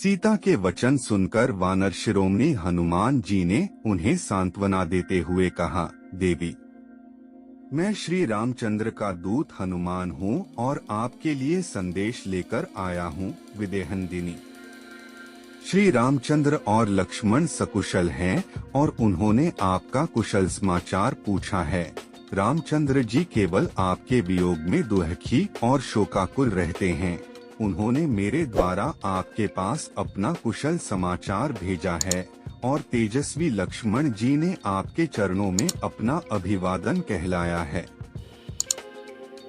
सीता के वचन सुनकर वानर शिरोमणि हनुमान जी ने उन्हें सांत्वना देते हुए कहा, देवी, मैं श्री रामचंद्र का दूत हनुमान हूँ और आपके लिए संदेश लेकर आया हूँ। विदेहनंदिनी, श्री रामचंद्र और लक्ष्मण सकुशल हैं और उन्होंने आपका कुशल समाचार पूछा है। रामचंद्र जी केवल आपके वियोग में दुखी और शोकाकुल रहते हैं। उन्होंने मेरे द्वारा आपके पास अपना कुशल समाचार भेजा है और तेजस्वी लक्ष्मण जी ने आपके चरणों में अपना अभिवादन कहलाया है।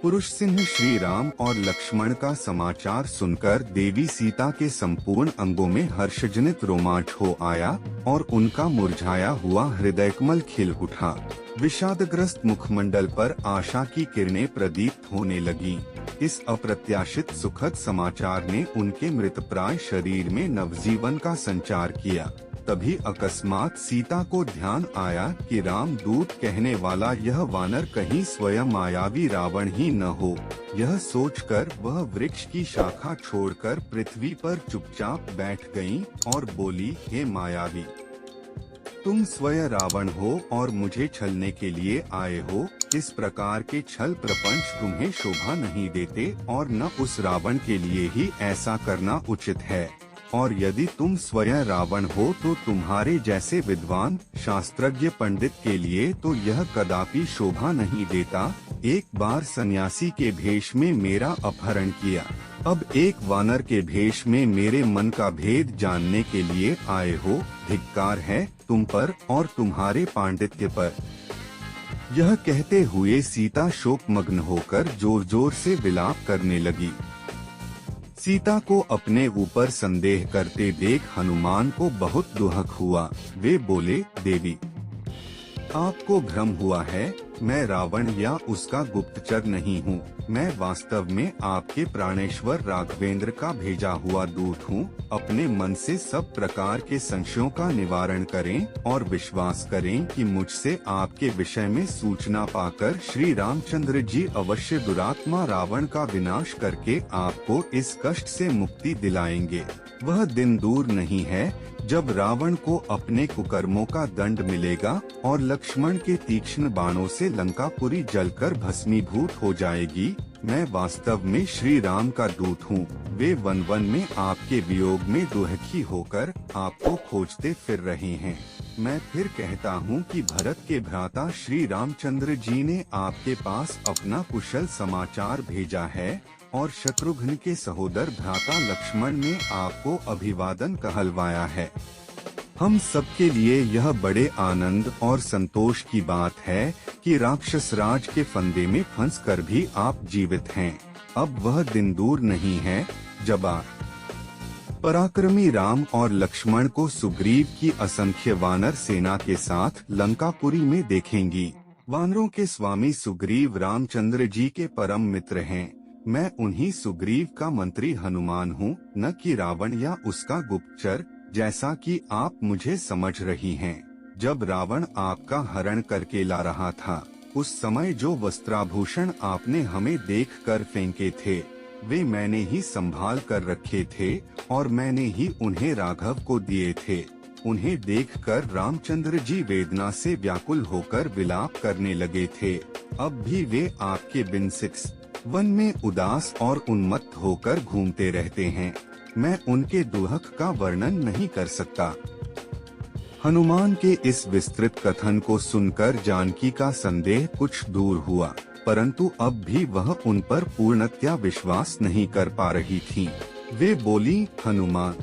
पुरुष सिंह श्री राम और लक्ष्मण का समाचार सुनकर देवी सीता के संपूर्ण अंगों में हर्षजनित रोमांच हो आया और उनका मुरझाया हुआ हृदय कमल खिल उठा। विषादग्रस्त मुखमंडल पर आशा की किरणें प्रदीप्त होने लगीं। इस अप्रत्याशित सुखद समाचार ने उनके मृतप्राय शरीर में नवजीवन का संचार किया। तभी अकस्मात सीता को ध्यान आया कि रामदूत कहने वाला यह वानर कहीं स्वयं मायावी रावण ही न हो। यह सोचकर वह वृक्ष की शाखा छोड़कर पृथ्वी पर चुपचाप बैठ गईं और बोली, हे मायावी, तुम स्वयं रावण हो और मुझे छलने के लिए आए हो। इस प्रकार के छल प्रपंच तुम्हें शोभा नहीं देते और न उस रावण के लिए ही ऐसा करना उचित है। और यदि तुम स्वयं रावण हो तो तुम्हारे जैसे विद्वान शास्त्रज्ञ पंडित के लिए तो यह कदापि शोभा नहीं देता। एक बार सन्यासी के भेष में मेरा अपहरण किया, अब एक वानर के भेष में मेरे मन का भेद जानने के लिए आए हो। धिक्कार है तुम पर और तुम्हारे पांडित्य पर। यह कहते हुए सीता शोकमग्न होकर जोर जोर से विलाप करने लगी। सीता को अपने ऊपर संदेह करते देख हनुमान को बहुत दुख हुआ। वे बोले, देवी, आपको भ्रम हुआ है। मैं रावण या उसका गुप्तचर नहीं हूँ। मैं वास्तव में आपके प्राणेश्वर राघवेंद्र का भेजा हुआ दूत हूँ। अपने मन से सब प्रकार के संशयों का निवारण करें और विश्वास करें कि मुझसे आपके विषय में सूचना पाकर श्री रामचंद्र जी अवश्य दुरात्मा रावण का विनाश करके आपको इस कष्ट से मुक्ति दिलाएंगे। वह दिन दूर नहीं है जब रावण को अपने कुकर्मों का दंड मिलेगा और लक्ष्मण के तीक्ष्ण बाणों से लंकापुरी जलकर भस्मीभूत हो जाएगी। मैं वास्तव में श्री राम का दूत हूँ। वे वन वन में आपके वियोग में दुखी होकर आपको खोजते फिर रहे हैं। मैं फिर कहता हूँ कि भरत के भ्राता श्री रामचंद्र जी ने आपके पास अपना कुशल समाचार भेजा है और शत्रुघ्न के सहोदर भ्राता लक्ष्मण ने आपको अभिवादन कहलवाया है। हम सबके लिए यह बड़े आनंद और संतोष की बात है कि राक्षस राज के फंदे में फंसकर भी आप जीवित हैं। अब वह दिन दूर नहीं है जब आप पराक्रमी राम और लक्ष्मण को सुग्रीव की असंख्य वानर सेना के साथ लंकापुरी में देखेंगी। वानरों के स्वामी सुग्रीव रामचंद्र जी के परम मित्र हैं। मैं उन्हीं सुग्रीव का मंत्री हनुमान हूँ, न कि रावण या उसका गुप्तचर, जैसा कि आप मुझे समझ रही हैं। जब रावण आपका हरण करके ला रहा था, उस समय जो वस्त्राभूषण आपने हमें देखकर फेंके थे, वे मैंने ही संभाल कर रखे थे और मैंने ही उन्हें राघव को दिए थे। उन्हें देखकर रामचंद्र जी वेदना से व्याकुल होकर विलाप करने लगे थे। अब भी वे आपके बिन वन में उदास और उन्मत्त होकर घूमते रहते हैं। मैं उनके दुख का वर्णन नहीं कर सकता। हनुमान के इस विस्तृत कथन को सुनकर जानकी का संदेह कुछ दूर हुआ, परंतु अब भी वह उन पर पूर्णतया विश्वास नहीं कर पा रही थी। वे बोली, हनुमान,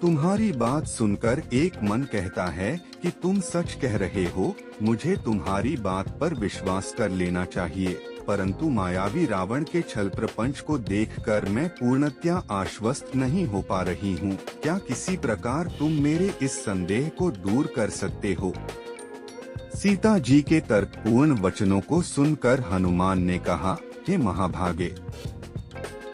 तुम्हारी बात सुनकर एक मन कहता है कि तुम सच कह रहे हो। मुझे तुम्हारी बात पर विश्वास कर लेना चाहिए, परंतु मायावी रावण के छल प्रपंच को देखकर मैं पूर्णतया आश्वस्त नहीं हो पा रही हूँ। क्या किसी प्रकार तुम मेरे इस संदेह को दूर कर सकते हो? सीता जी के तर्कपूर्ण वचनों को सुनकर हनुमान ने कहा, हे महाभागे,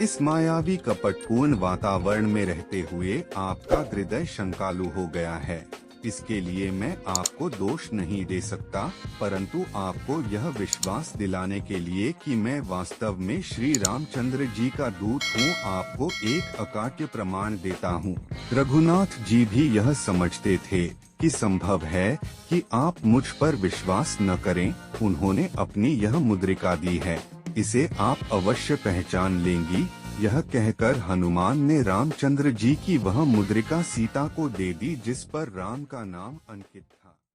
इस मायावी कपटपूर्ण वातावरण में रहते हुए आपका हृदय शंकालु हो गया है। इसके लिए मैं आपको दोष नहीं दे सकता, परंतु आपको यह विश्वास दिलाने के लिए कि मैं वास्तव में श्री रामचंद्र जी का दूत हूँ, आपको एक अकाट्य प्रमाण देता हूँ। रघुनाथ जी भी यह समझते थे कि संभव है कि आप मुझ पर विश्वास न करें। उन्होंने अपनी यह मुद्रिका दी है, इसे आप अवश्य पहचान लेंगी। यह कहकर हनुमान ने रामचंद्र जी की वह मुद्रिका सीता को दे दी, जिस पर राम का नाम अंकित था।